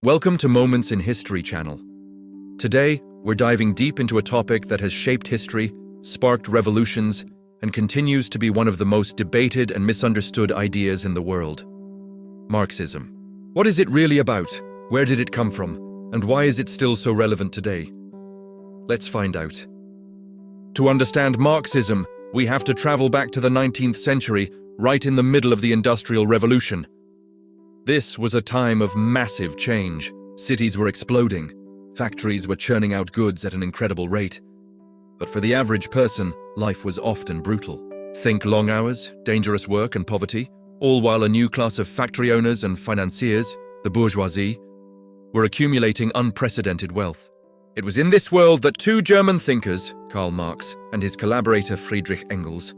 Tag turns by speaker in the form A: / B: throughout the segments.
A: Welcome to Moments in History channel. Today, we're diving deep into a topic that has shaped history, sparked revolutions, and continues to be one of the most debated and misunderstood ideas in the world. Marxism. What is it really about? Where did it come from? And why is it still so relevant today? Let's find out. To understand Marxism, we have to travel back to the 19th century, right in the middle of the Industrial Revolution. This was a time of massive change. Cities were exploding. Factories were churning out goods at an incredible rate. But for the average person, life was often brutal. Think long hours, dangerous work and poverty, all while a new class of factory owners and financiers, the bourgeoisie, were accumulating unprecedented wealth. It was in this world that two German thinkers, Karl Marx and his collaborator Friedrich Engels,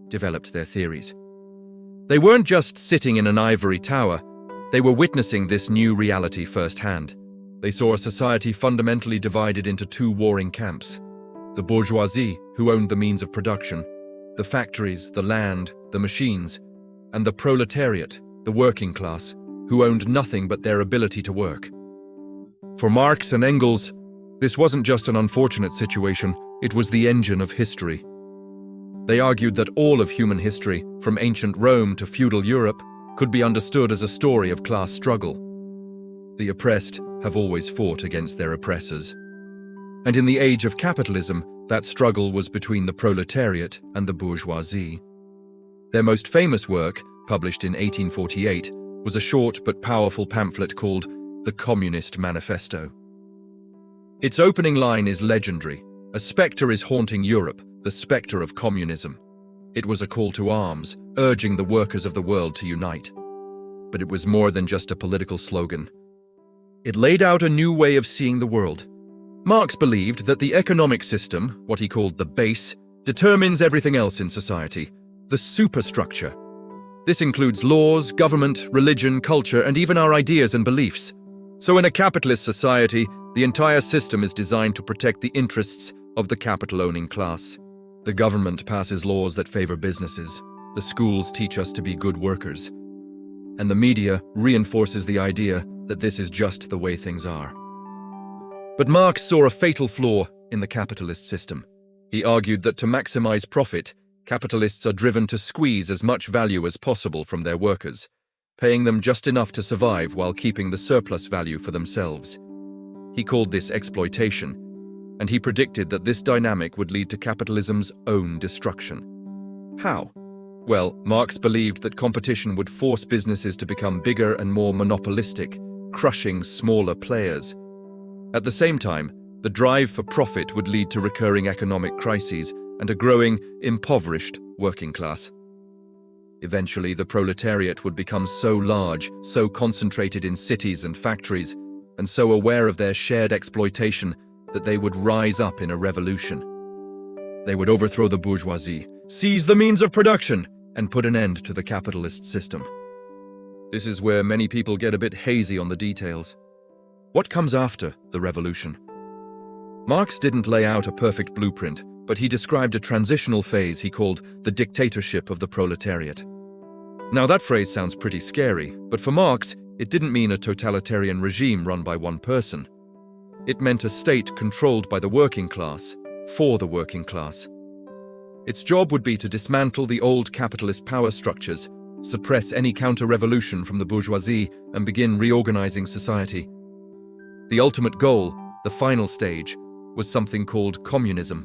A: developed their theories. They weren't just sitting in an ivory tower. They were witnessing this new reality firsthand. They saw a society fundamentally divided into two warring camps. The bourgeoisie, who owned the means of production, the factories, the land, the machines, and the proletariat, the working class, who owned nothing but their ability to work. For Marx and Engels, this wasn't just an unfortunate situation, it was the engine of history. They argued that all of human history, from ancient Rome to feudal Europe, could be understood as a story of class struggle. The oppressed have always fought against their oppressors. And in the age of capitalism, that struggle was between the proletariat and the bourgeoisie. Their most famous work, published in 1848, was a short but powerful pamphlet called the Communist Manifesto. Its opening line is legendary. A spectre is haunting Europe, the spectre of communism. It was a call to arms, urging the workers of the world to unite. But it was more than just a political slogan. It laid out a new way of seeing the world. Marx believed that the economic system, what he called the base, determines everything else in society, the superstructure. This includes laws, government, religion, culture, and even our ideas and beliefs. So in a capitalist society, the entire system is designed to protect the interests of the capital-owning class. The government passes laws that favor businesses. The schools teach us to be good workers. And the media reinforces the idea that this is just the way things are. But Marx saw a fatal flaw in the capitalist system. He argued that to maximize profit, capitalists are driven to squeeze as much value as possible from their workers, paying them just enough to survive while keeping the surplus value for themselves. He called this exploitation, and he predicted that this dynamic would lead to capitalism's own destruction. How? Well, Marx believed that competition would force businesses to become bigger and more monopolistic, crushing smaller players. At the same time, the drive for profit would lead to recurring economic crises and a growing, impoverished working class. Eventually, the proletariat would become so large, so concentrated in cities and factories, and so aware of their shared exploitation that they would rise up in a revolution. They would overthrow the bourgeoisie, seize the means of production, and put an end to the capitalist system. This is where many people get a bit hazy on the details. What comes after the revolution? Marx didn't lay out a perfect blueprint, but he described a transitional phase he called the dictatorship of the proletariat. Now that phrase sounds pretty scary, but for Marx, it didn't mean a totalitarian regime run by one person. It meant a state controlled by the working class, for the working class. Its job would be to dismantle the old capitalist power structures, suppress any counter-revolution from the bourgeoisie, and begin reorganizing society. The ultimate goal, the final stage, was something called communism.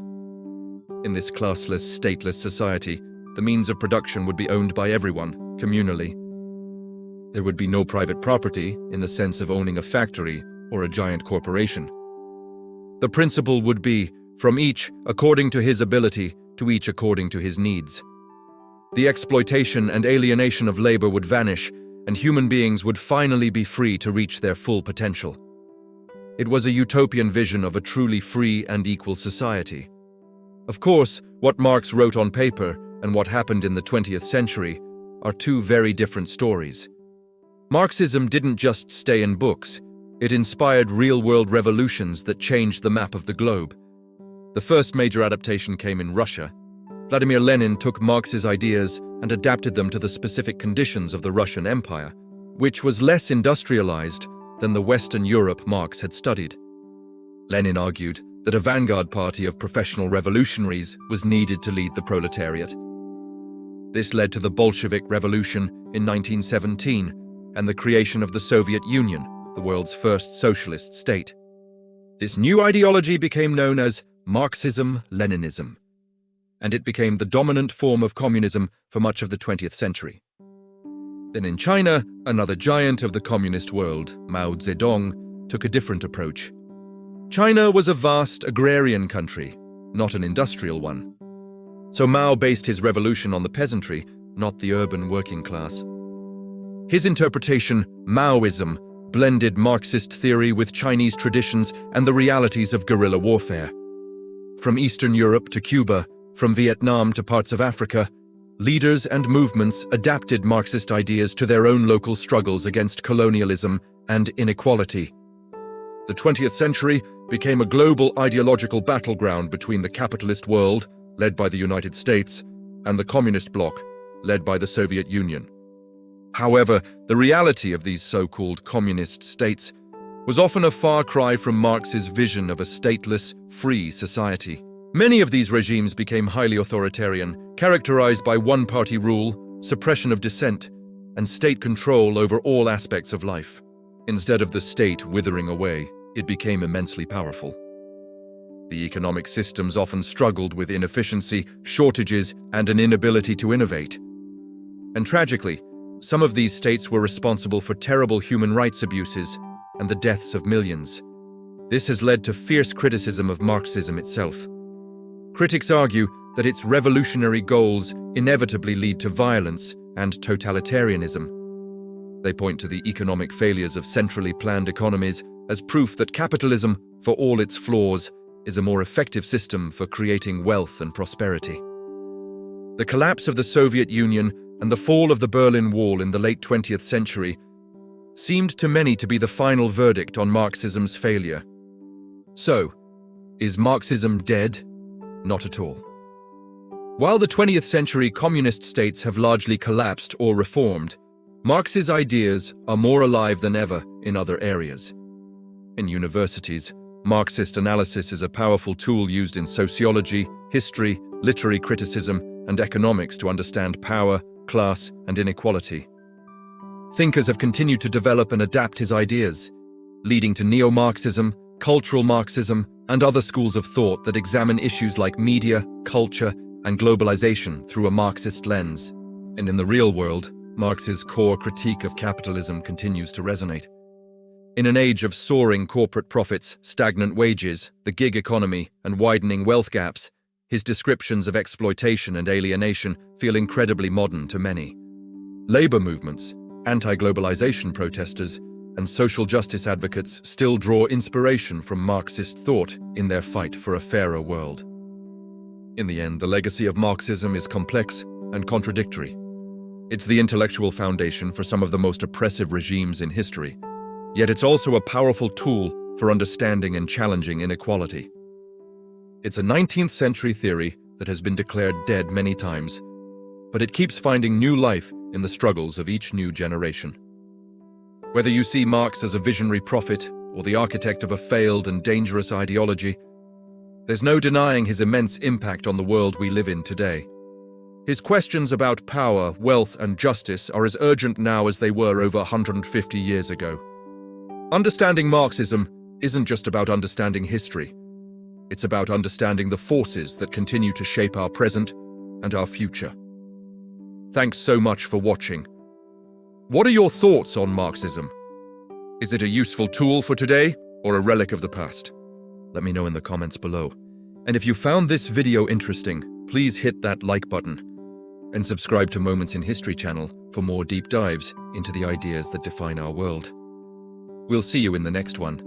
A: In this classless, stateless society, the means of production would be owned by everyone, communally. There would be no private property in the sense of owning a factory or a giant corporation. The principle would be, from each according to his ability, to each according to his needs. The exploitation and alienation of labor would vanish, and human beings would finally be free to reach their full potential. It was a utopian vision of a truly free and equal society. Of course, what Marx wrote on paper and what happened in the 20th century are two very different stories. Marxism didn't just stay in books. It inspired real-world revolutions that changed the map of the globe. The first major adaptation came in Russia. Vladimir Lenin took Marx's ideas and adapted them to the specific conditions of the Russian Empire, which was less industrialized than the Western Europe Marx had studied. Lenin argued that a vanguard party of professional revolutionaries was needed to lead the proletariat. This led to the Bolshevik Revolution in 1917 and the creation of the Soviet Union, the world's first socialist state. This new ideology became known as Marxism-Leninism, and it became the dominant form of communism for much of the 20th century. Then in China, another giant of the communist world, Mao Zedong, took a different approach. China was a vast agrarian country, not an industrial one. So Mao based his revolution on the peasantry, not the urban working class. His interpretation, Maoism, blended Marxist theory with Chinese traditions and the realities of guerrilla warfare. From Eastern Europe to Cuba, from Vietnam to parts of Africa, leaders and movements adapted Marxist ideas to their own local struggles against colonialism and inequality. The 20th century became a global ideological battleground between the capitalist world, led by the United States, and the communist bloc, led by the Soviet Union. However, the reality of these so-called communist states was often a far cry from Marx's vision of a stateless, free society. Many of these regimes became highly authoritarian, characterized by one-party rule, suppression of dissent, and state control over all aspects of life. Instead of the state withering away, it became immensely powerful. The economic systems often struggled with inefficiency, shortages, and an inability to innovate. And tragically, some of these states were responsible for terrible human rights abuses and the deaths of millions. This has led to fierce criticism of Marxism itself. Critics argue that its revolutionary goals inevitably lead to violence and totalitarianism. They point to the economic failures of centrally planned economies as proof that capitalism, for all its flaws, is a more effective system for creating wealth and prosperity. The collapse of the Soviet Union and the fall of the Berlin Wall in the late 20th century seemed to many to be the final verdict on Marxism's failure. So, is Marxism dead? Not at all. While the 20th century communist states have largely collapsed or reformed, Marx's ideas are more alive than ever in other areas. In universities, Marxist analysis is a powerful tool used in sociology, history, literary criticism, and economics to understand power, class, and inequality. Thinkers have continued to develop and adapt his ideas, leading to neo-Marxism, cultural Marxism, and other schools of thought that examine issues like media, culture, and globalization through a Marxist lens. And in the real world, Marx's core critique of capitalism continues to resonate. In an age of soaring corporate profits, stagnant wages, the gig economy, and widening wealth gaps, his descriptions of exploitation and alienation feel incredibly modern to many. Labor movements, anti-globalization protesters, and social justice advocates still draw inspiration from Marxist thought in their fight for a fairer world. In the end, the legacy of Marxism is complex and contradictory. It's the intellectual foundation for some of the most oppressive regimes in history, yet it's also a powerful tool for understanding and challenging inequality. It's a 19th century theory that has been declared dead many times, but it keeps finding new life in the struggles of each new generation. Whether you see Marx as a visionary prophet or the architect of a failed and dangerous ideology, there's no denying his immense impact on the world we live in today. His questions about power, wealth, and justice are as urgent now as they were over 150 years ago. Understanding Marxism isn't just about understanding history. It's about understanding the forces that continue to shape our present and our future. Thanks so much for watching. What are your thoughts on Marxism? Is it a useful tool for today or a relic of the past? Let me know in the comments below. And if you found this video interesting, please hit that like button and subscribe to Moments in History channel for more deep dives into the ideas that define our world. We'll see you in the next one.